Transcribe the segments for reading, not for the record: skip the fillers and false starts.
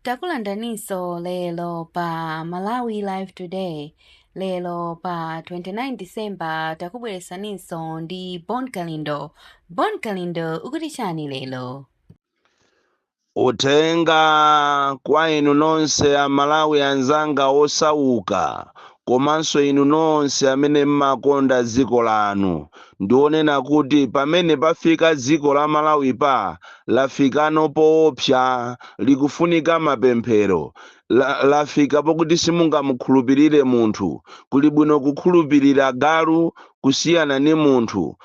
Takulandaniso lelo pa Malawi Live Today. Lelo pa 29 December takubweresaniso ndi Bon Kalindo. Bon Kalindo ukutichani lelo. Uthenga kwa inu nonse Amalawi anzanga osauka komanso inu nonse amene mmakonda dziko lanu. Ndionena kuti pamene pafika dziko la Malawi lafikano poopsa likufunika mapemphero. Lafika pokuti simungamukhulupirire munthu. Kuli bwino kukhulupirira galu kusiyana ni munthu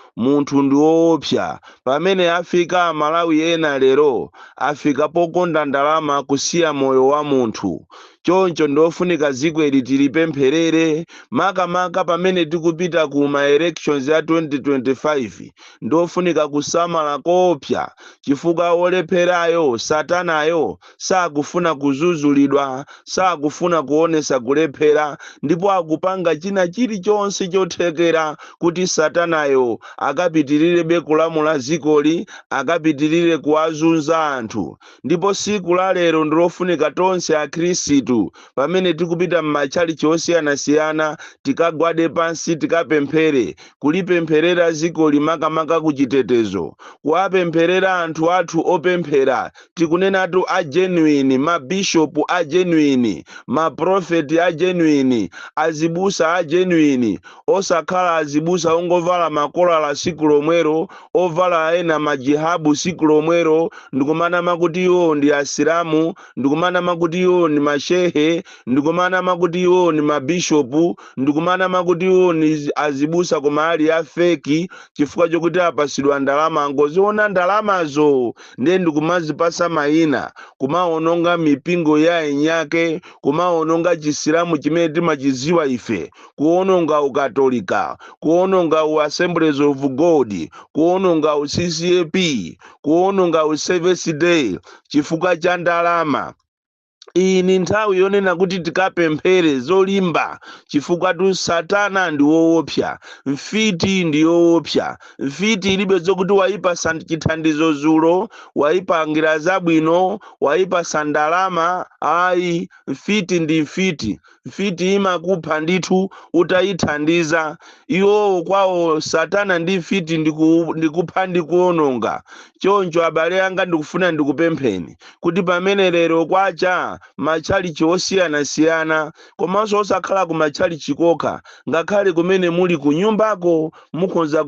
ndi woopsa. Pamene afika Malawi ena lero afika pokonda ndalama kusiya moyo wa munthu. Choncho ndofunika dziko ili tilipempherere makamaka pamene tikupita ku ma elections ya 2025. Ndofunika kusamala koopsa chifukwa olepherayo satanayo sakufuna kuzuzulidwa, sakufuna kuonesa kulephera, ndipo akupanga china chilichonse chothekera kuti satanayo akapitirire kulamula dzikoli, akapitirire kuwazunza anthu. Ndipo siku la lero ndilofunika tonse akhristu pamene tikupita m'matchalichi osiyanasiyana tikagwade pansi tikapemphere, kulipempherera dzikoli makamaka kuchitetezo, kuwapempherera anthu athu opemphera. Tikunenatu a genuine, mabishopu a genuine, maprofeti a genuine, azibusa a genuine, osakhala azibusa ongovala makolala siku lomwero, ovala ena majihabu siku lomwero, ndikumana makuti iwo ndi asilamu, ndikumana makuti iwo ni mashehe, ndikumana makuti iwo ni mabishopu, ndikumana makuti iwo ni azibusa koma ali ya feki, chifukwa chokuti apasidwa ndalama. Angoziona ndalamazo ndiye ndikumazipasa mayina, kumaononga mipingo ya enyake, kumaononga chisilamu chimene timachiziwa ife, kuononga ukatolika, kuononga u Assemblies of God, kuononga u CCAP, kuononga u Service Day chifukwa cha ndalama. Iyi ni nthawi yonena kuti tikapemphere zolimba chifukwa tu satana ndi woopsa, mfiti ndi woopsa. Mfiti ilibe zokuti wayipasa chithandizo zulo, wayipangira zabwino, wayipasa ndalama. Ayi, mfiti ndi mfiti. Mfiti imakupha ndithu utayithandiza. Iwo kwawo satana ndi mfiti ndikupha ndi kuononga. Choncho abale anga ndikufuna ndikupempheni kuti pamene lero kwacha matchalichi osiyanasiyana, komanso osakhala ku matchalichi kokha, ngakhale kumene muli ku nyumbako mukhoza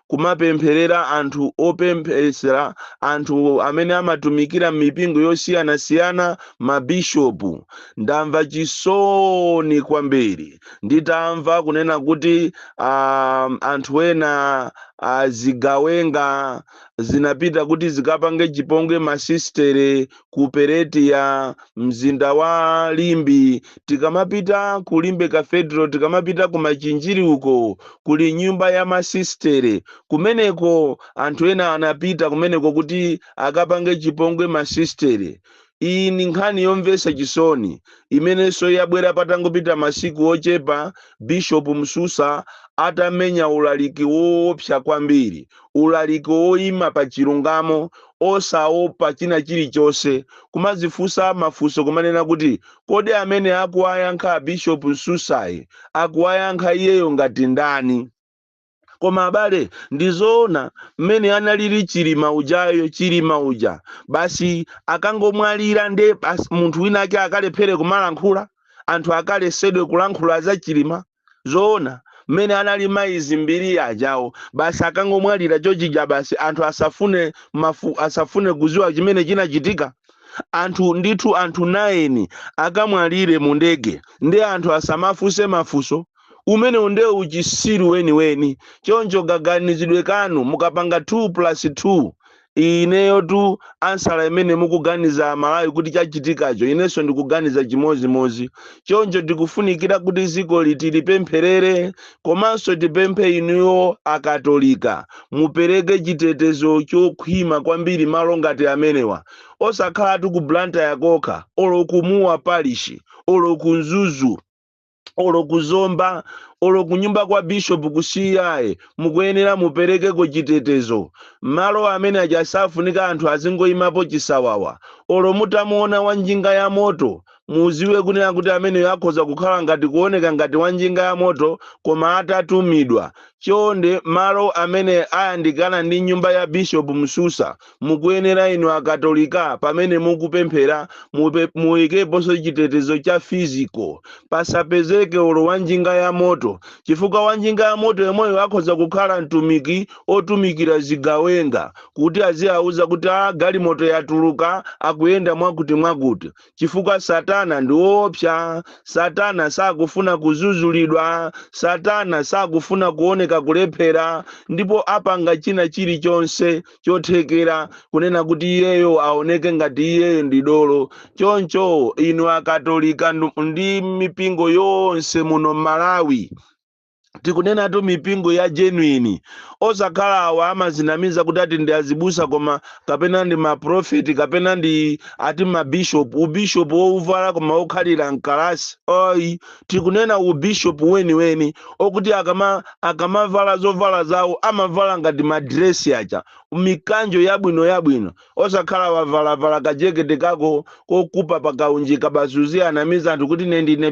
kumapempherera anthu opemphesera, anthu amene amatumikira mipingo yosiyanasiyana, mabishopu. Ndamva chisoni kwambiri nditamva kunena kuti anthu ena zigawenga zinapita kuti zikapange chipongwe masistere ku Peretia mzinda wa Limbi. Tikamapita ku Limbe Cathedral, tikamapita ku machinjiri uko kuli nyumba ya masistere. Kumeneko anthu ena anapita kumeneko kuti akapange chipongwe masistere. Iyi ni nkhani yomvetsa chisoni imenenso yabwera patangopita masiku ochepa Bishop Msusa atamenya ulaliki woopsa kwambiri, ulaliki woyima pa chilungamo, osaopa china chilichonse, kumazifunsa mafunso kumanena kuti kodi amene akuwayankha Bishop Msusayi akuwayankha iyeyo ngati ndani? Koma abale ndizoona mmene analili chilima uja basi akangomwalira nde munthu wina ake akalephere kumalankhula, anthu akalesedwe kulankhula za chilima. Zoona mmene anali maizi mbiri ajawo basi akangomwalira chochija basi anthu asafune kuziwa chimene chinachitika. Anthu ndithu anthu 9 akamwalire mu ndege ndi anthu asamafunse mafunso. Umene unde uchisiru weni. Choncho gaganizidwe kanu mukapanga 2+2. Ineyo tu ansala imene mukuganiza Malawi kuti chachitikacho, inenso ndikuganiza chimozimozi. Choncho tikufunikira kuti dziko tilipempherere, komanso tipemphe inuyo akatolika mupereke chitetezo chokhwima kwambiri malo ngati amenewa. Osakhala ku Blantyre kokha, olo kumuwa parish, olo ku Mzuzu, olo kuzomba, olo kunyumba kwa bishop kusiyaye mukuyenera muperekeko chitetezo malo amene ajasafunika anthu azingoyimapo chisawawa olo mutamuona wanjinga ya moto muziwe kunena kuti ameneyo akhoza kukhala ngati kuoneka ngati wanjinga ya moto koma atatumidwa chonde malo amene ayandikana ndi nyumba ya bishop Msusa mukuyenera inu akatolika pamene mukupemphera muyikeponso chitetezo cha physical pasapezeke olo wanjinga ya moto chifukwa wanjinga ya moto yemweyo akhoza kukhala mtumiki otumikira zigawenga kuti aziyauza kuti galimoto yatuluka akuyenda mwakuti chifukwa satana ndi woopsa satana sakufuna kuzuzulidwa satana sakufuna kuoneka kulephera ndipo apanga china chilichonse chothekera kunena kuti iyeyo aoneke ngati iyeyo ndi dolo choncho inu akatolika ndi mipingo yonse muno Malawi tikunena tu mipingo ya genuine osakhala awa amazinamiza kuti ati ndi azibusa koma kapena ndi maprofeti kapena ndi ati mabishop ubishop wouvala koma okhalira mkalasi oyi tikunena ubishop weni okuti akamavala zovala zawo amavala ngati madresi acha mikanjo yabwino osakhala wavalavala kajekete kako kokupa pakaunjika basuzi anamiza anthu kuti ndine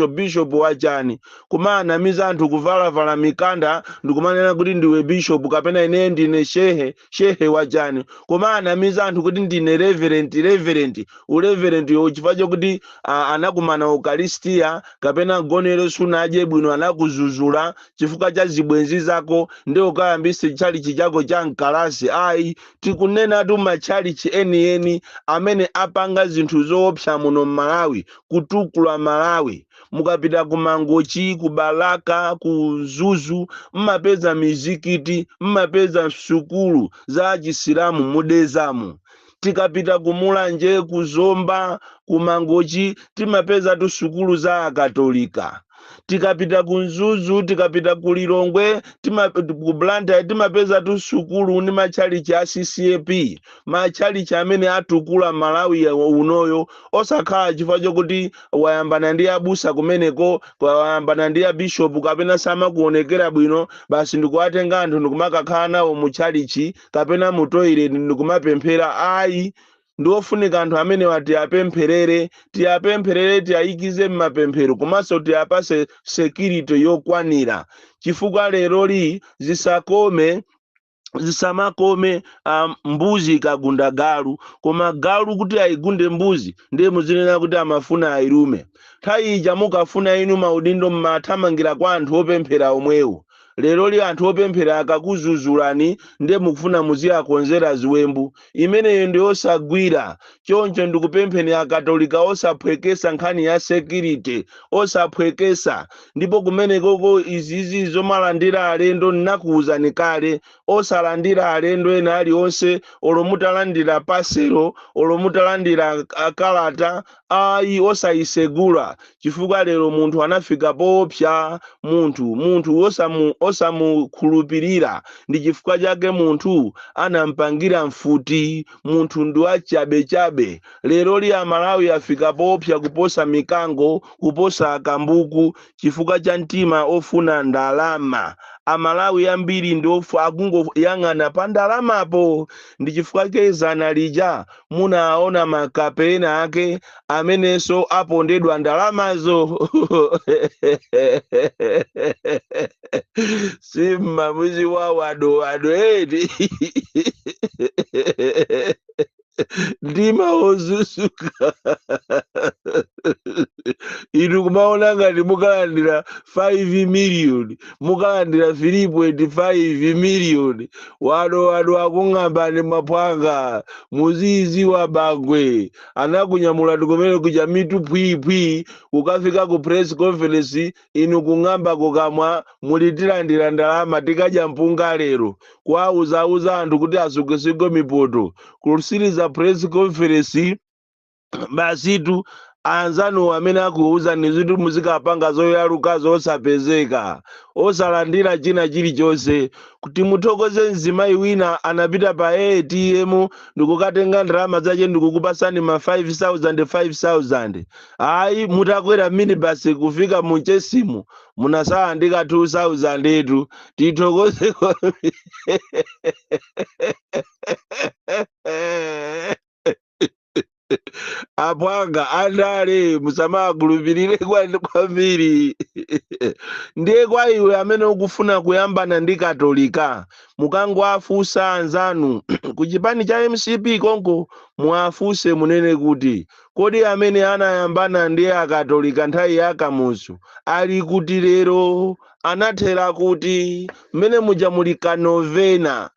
bishop wachani kuma anamiza anthu kuvala mikanda ndikumanena kuti ndiwe bishop kapena ine ndine shehe wachani kuma anamiza anthu kuti ndine reverend ureverend chifukwa chokuti anakumana Eucharistia kapena gonero sunaje bwino anakuzuzula chifukwa cha zibwenzi zako ndio ukayambise chalichi chako cha mkalasi ayi tikunena tu machalichi eni amene apanga zinthu zoopsa muno Malawi kutukula Malawi mukapita kumangochi kubalaka kuzuzu mmapeza mizikiti mmapeza sukulu za chisilamu mudezamu tikapita kumulanje kuzomba kumangochi timapeza tu sukulu za akatolika tikapita kunzuzu tikapita kulilongwe kublanta timapeza tu sukulu ni machalichi a CCAP machalichi amene atukula Malawi unoyo osakhala chifukwa chokuti wayambana ndi abusa kumeneko wayambana ndi bishop kapena samakuonekera bwino basi ndikuwatenga anthu ndikumakakhala nawo muchalichi kapena mu toilet ndikumapemphera ayi ndiofunika anthu amene wati apempherere tiayikize mmapemphero komanso tiapase security yokwanira chifukwa leroli zisamakome mbuzi ikagunda galu koma galu kuti ayigunde mbuzi ndiye muzinena kuti amafuna ayilume nthawi ija mukafuna inu maudindo mmathamangira kwa anthu opemphera omwewo lero anthu opemphera akakuzuzulani ndiye mukufuna muziyakonzera ziwembu imeneyo ndi osagwira choncho ndikupempheni akatolika osaphwekesa nkhani ya security osaphwekesa ndipo kumenekoko izizi zomalandira alendo nnakuwuzani kale osalandira alendo ena aliwonse olomutalandira pasero olomutalandira kalata ayi osayisegula chifukwa lero munthu anafika poopsa munthu osamukhulupirira ndi chifukwa chake munthu anampangira mfuti munthu ndi wachabechabe lero li Malawi afika poopsa kuposa mikango kuposa akambuku chifukwa cha mtima ofuna ndalama Amalawi ambiri ndofu akungoyang'ana pa ndalamapo ndi chifukwa kezana lija munaona makapena ake amenenso apondedwa ndalamazo simma mwizi wa wado edi ndima ozusuka inu kumaona ngati mukalandira 5 million mukalandira 3.5 million wado akung'ambani mapwanga muzizi wa bagwe anakunyamula tikomene kuja mitu pwipwi ukafika ku press conference inu kung'amba kukamwa mulitilandira ndalama tikadya mpunga lero kuwauza anthu kuti asugesigo mipoto kulusiriza press conference basitu anzanu amene akuuza nizitu muzikapanga zoyaluka zosapezeka osalandira china chilichonse kuti muthokoze mzimayi wina anapita pa ATM ndikukatenga ndalama zache ndikukupasani ma 5000 ayi mutakwera minibus kufika muchesimu munasalandika 2000 etu tithokoze apwanga andale musamagulupirire kwambiri ndiye kwa iwe amene ukufuna kuyambana ndi katolika mukangoafusa anzanu kuchipani cha MCP konko muafuse munene kuti kodi amene anayambana ndi akatolika nthawi ya Kamuzu ali kuti lero anathera kuti mmene muja muli kanovena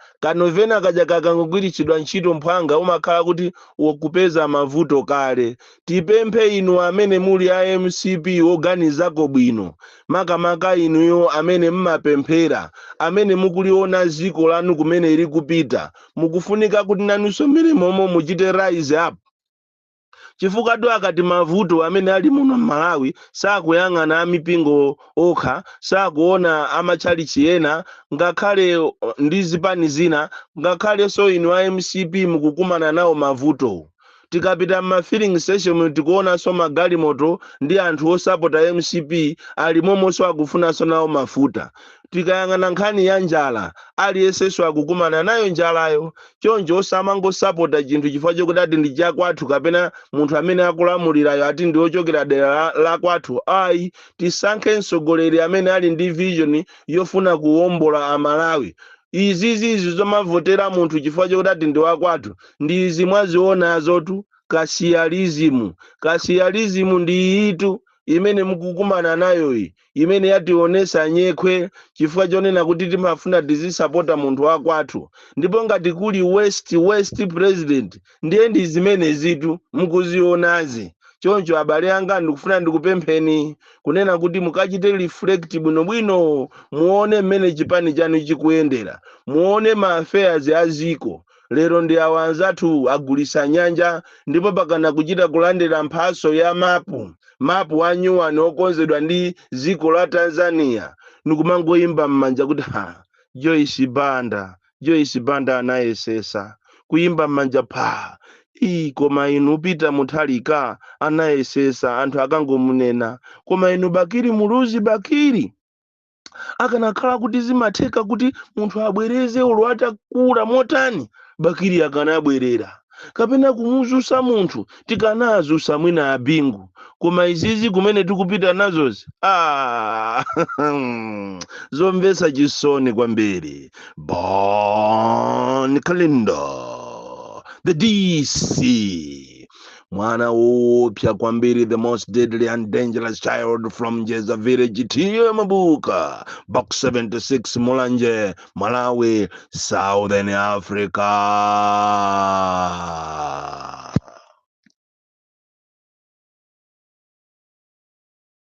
kaja kakangogwiritsidwa ntchito mphwanga umakhala kuti ukupeza mavuto kale tipemphe inu amene muli a MCP oganizako bwino makamaka inuyo amene mmapemphera amene mukuliona ziko lanu kumene ili kupita mukufunika kuti nanunso mmene momwe muchite rise up chifukwa akati mavuto amene ali muno Malawi sakuyang'ana amipingo okha sakuona amachalichi ena ngakhale ndi zipani zina ngakhale so inu a MCP mukukumana nawo mavuto tikapita ma filling station tikuona so magalimoto ndi anthu osapota MCP ali momonso akufunanso nawo mafuta tikayang'ana nkhani ya njala aliyense akukumana nayo njalayo choncho osamangosapota chinthu chifukwa chokuti ati ndi chakwathu kapena munthu amene akulamulirayo ati ndi ochokera dera la kwathu ayi tisankhe mtsogoleri amene ali ndi vision yofuna kuwombola Amalawi izizi zomavotera munthu chifukwa chokuti ati ndi wakwathu ndi izi mwazionazotu kasiyalizimu ndi itu imene mukukumana nayo imene yationesa nyekhwe chifukwa chonena kuti timafuna tizisapota munthu wakwathu ndipo ngati kuli west president ndiye ndi zimene zitu mukuzionazi choncho abale anga ndikufuna ndikupempheni kunena kuti mukachite reflect bwinobwino muone mmene chipani chanu chikuyendera muone ma affairs aziko lero ndi awanzathu agulisa nyanja ndipo pakana kuchita kulandira mphaso ya mapu anyuwani okonzedwa ndi ziko la Tanzania nikumangoyimba mmanja kuti Joyce Banda anayesesa kuyimba mmanja koma inu Peter Mutharika anayesesa anthu akangomunena koma inu Bakiri Muluzi Bakiri akanakhala kuti zimatheka kuti munthu abwereze olo atakula motani Bakiri akanabwerera kapena kumuzusa munthu tikanazusa mwina abingu koma izizi kumene tikupita nazozi zomvetsa chisoni kwambiri. Bon Calendar the DC mwana wopya kwambiri, the most deadly and dangerous child from Jeza village tiyo Mabuka, box 76 Mulanje, Malawi, Southern Africa.